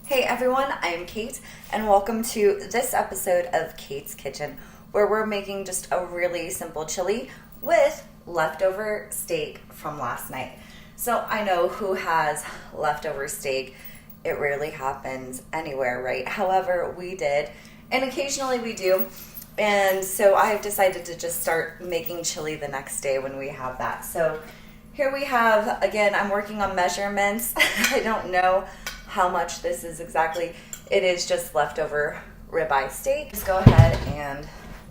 Hey everyone, I am Kate, and welcome to this episode of Kate's Kitchen, where we're making just a really simple chili with leftover steak from last night. So I know who has leftover steak. It rarely happens anywhere, right? However, we did, and occasionally we do. And so I've decided to just start making chili the next day when we have that. So here we have, again, I'm working on measurements. I don't know how much this is exactly. It is just leftover ribeye steak. Just go ahead and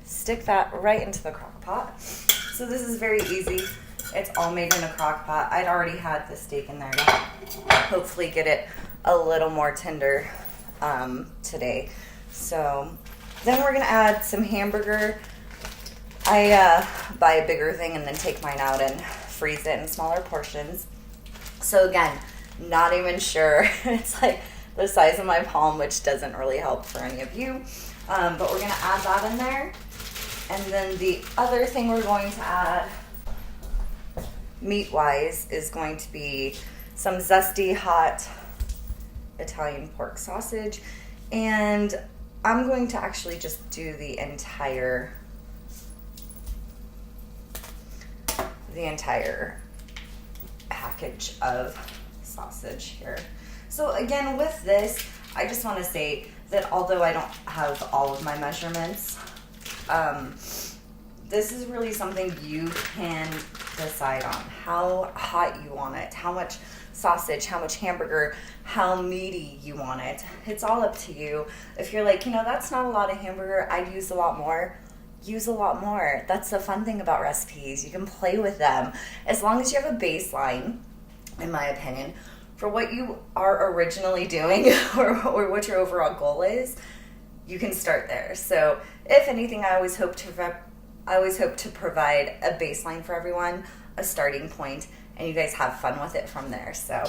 stick that right into the crock pot. So this is very easy. It's all made in a crock pot. I'd already had the steak in there to hopefully get it a little more tender today. So then we're gonna add some hamburger. I buy a bigger thing and then take mine out and freeze it in smaller portions. So again, not even sure. It's like the size of my palm, which doesn't really help for any of you. But we're going to add that in there. And then the other thing we're going to add, meat-wise, is going to be some zesty, hot Italian pork sausage. And I'm going to actually just do the entire package of sausage here. So again, with this, I just want to say that although I don't have all of my measurements, this is really something you can decide on. How hot you want it, how much sausage, how much hamburger, how meaty you want it. It's all up to you. If you're like, that's not a lot of hamburger, I'd use a lot more. Use a lot more. That's the fun thing about recipes. You can play with them. As long as you have a baseline, in my opinion, for what you are originally doing or what your overall goal is, you can start there. So if anything, I always hope to provide a baseline for everyone, a starting point, and you guys have fun with it from there. So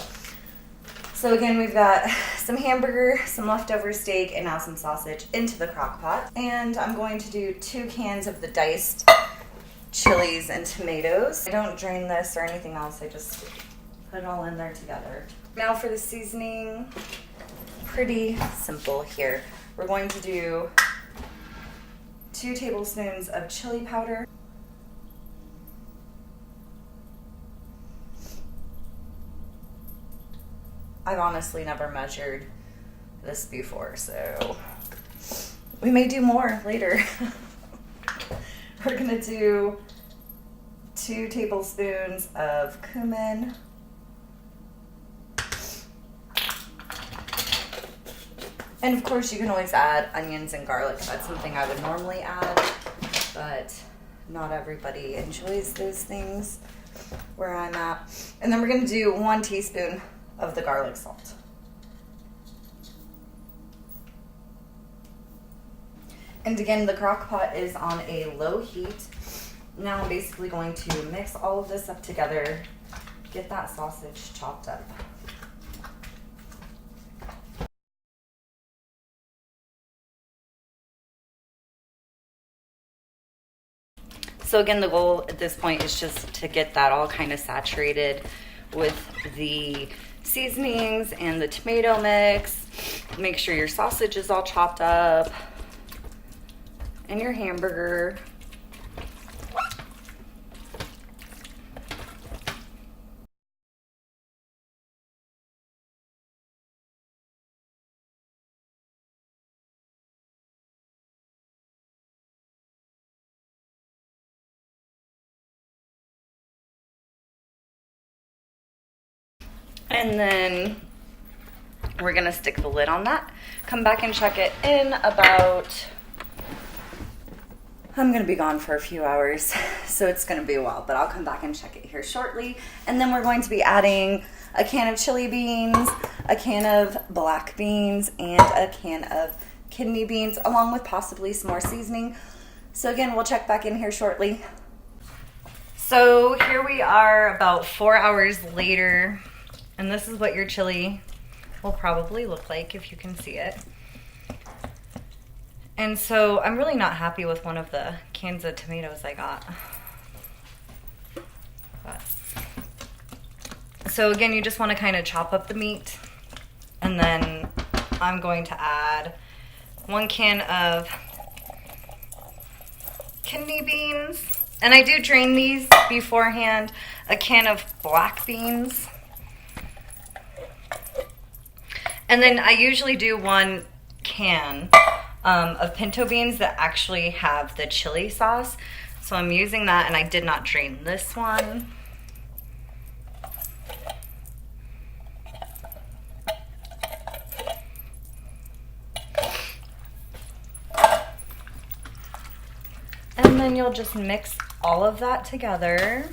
again, we've got some hamburger, some leftover steak, and now some sausage into the crock pot. And I'm going to do 2 cans of the diced chilies and tomatoes. I don't drain this or anything else. I just put it all in there together. Now for the seasoning, pretty simple here. We're going to do 2 tablespoons of chili powder. I've honestly never measured this before, so we may do more later. We're gonna do 2 tablespoons of cumin. And of course you can always add onions and garlic. That's something I would normally add, but not everybody enjoys those things where I'm at. And then we're gonna do 1 teaspoon of the garlic salt. And again, the crock pot is on a low heat. Now I'm basically going to mix all of this up together, get that sausage chopped up. So again, the goal at this point is just to get that all kind of saturated with the seasonings and the tomato mix. Make sure your sausage is all chopped up and your hamburger. And then we're gonna stick the lid on that. Come back and check it in about, I'm gonna be gone for a few hours, so it's gonna be a while, but I'll come back and check it here shortly. And then we're going to be adding a can of chili beans, a can of black beans, and a can of kidney beans, along with possibly some more seasoning. So again, we'll check back in here shortly. So here we are about 4 hours later. And this is what your chili will probably look like if you can see it. And so I'm really not happy with one of the cans of tomatoes I got. But So again, you just want to kind of chop up the meat, and then I'm going to add 1 can of kidney beans. And I do drain these beforehand. A can of black beans. And then I usually do 1 can of pinto beans that actually have the chili sauce. So I'm using that, and I did not drain this one. And then you'll just mix all of that together.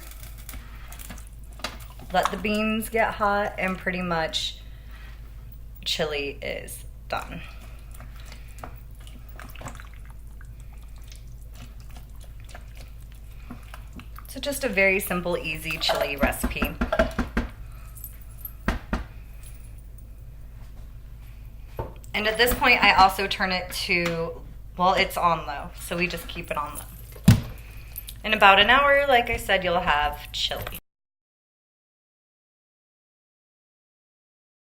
Let the beans get hot, and pretty much chili is done. So just a very simple, easy chili recipe. And at this point, I also turn it to, well, it's on low, so we just keep it on low. In about an hour, like I said, you'll have chili.